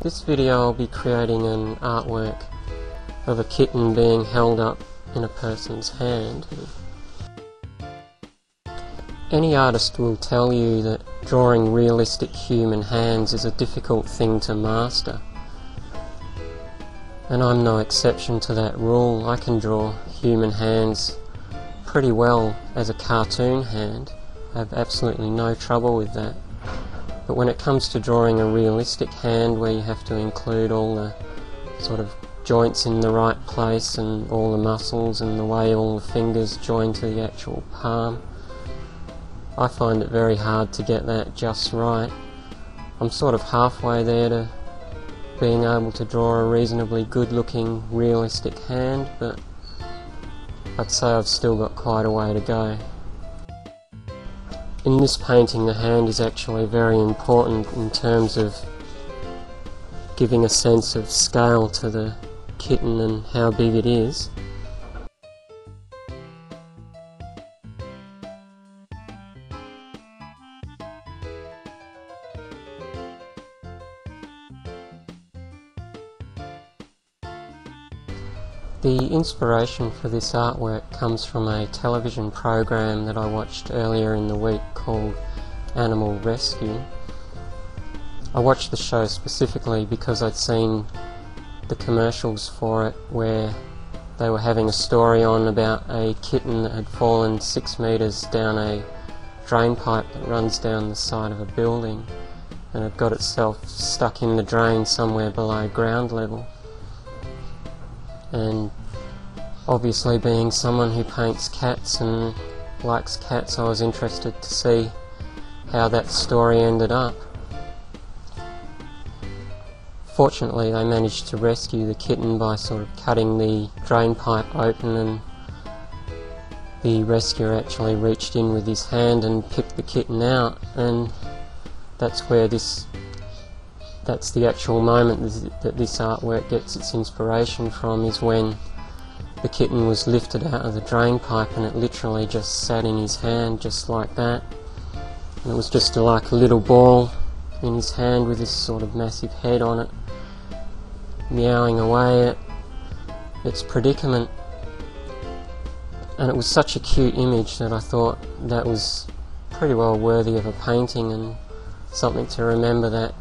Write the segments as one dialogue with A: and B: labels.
A: This video I'll be creating an artwork of a kitten being held up in a person's hand. Any artist will tell you that drawing realistic human hands is a difficult thing to master. And I'm no exception to that rule. I can draw human hands pretty well as a cartoon hand. I have absolutely no trouble with that. But when it comes to drawing a realistic hand where you have to include all the sort of joints in the right place and all the muscles and the way all the fingers join to the actual palm, I find it very hard to get that just right. I'm sort of halfway there to being able to draw a reasonably good looking realistic hand, but I'd say I've still got quite a way to go. In this painting, the hand is actually very important in terms of giving a sense of scale to the kitten and how big it is. The inspiration for this artwork comes from a television program that I watched earlier in the week called Animal Rescue. I watched the show specifically because I'd seen the commercials for it where they were having a story on about a kitten that had fallen 6 meters down a drain pipe that runs down the side of a building and had got itself stuck in the drain somewhere below ground level. And obviously, being someone who paints cats and likes cats, I was interested to see how that story ended up. Fortunately, they managed to rescue the kitten by sort of cutting the drain pipe open, and the rescuer actually reached in with his hand and picked the kitten out, and that's the actual moment that this artwork gets its inspiration from, is when the kitten was lifted out of the drain pipe and it literally just sat in his hand just like that. And it was just like a little ball in his hand with this sort of massive head on it, meowing away at its predicament. And it was such a cute image that I thought that was pretty well worthy of a painting and something to remember that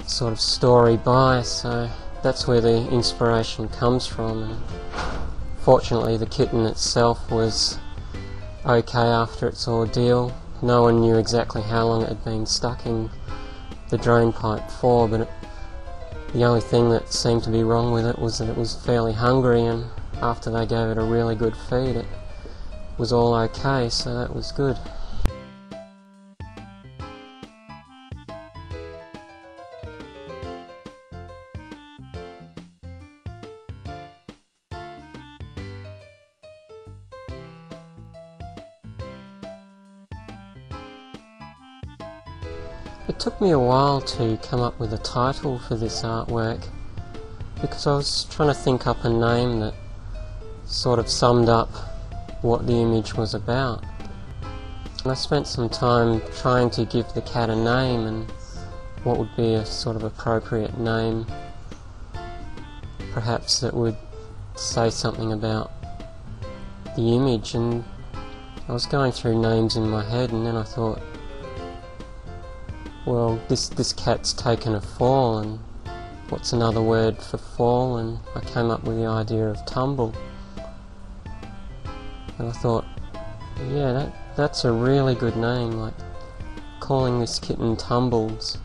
A: sort of story by, so that's where the inspiration comes from. And fortunately, the kitten itself was okay after its ordeal. No one knew exactly how long it had been stuck in the drain pipe for, but the only thing that seemed to be wrong with it was that it was fairly hungry, and after they gave it a really good feed, it was all okay, so that was good. It took me a while to come up with a title for this artwork because I was trying to think up a name that sort of summed up what the image was about. And I spent some time trying to give the cat a name and what would be a sort of appropriate name, perhaps that would say something about the image. And I was going through names in my head, and then I thought, well, this cat's taken a fall, and what's another word for fall? And I came up with the idea of tumble. And I thought, yeah, that's a really good name, like calling this kitten Tumbles.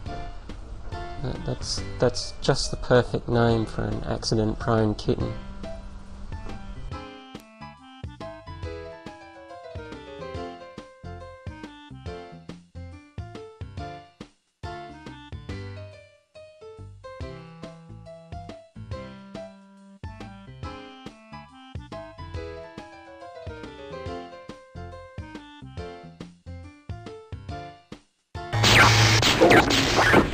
A: That's just the perfect name for an accident-prone kitten.
B: Yeah.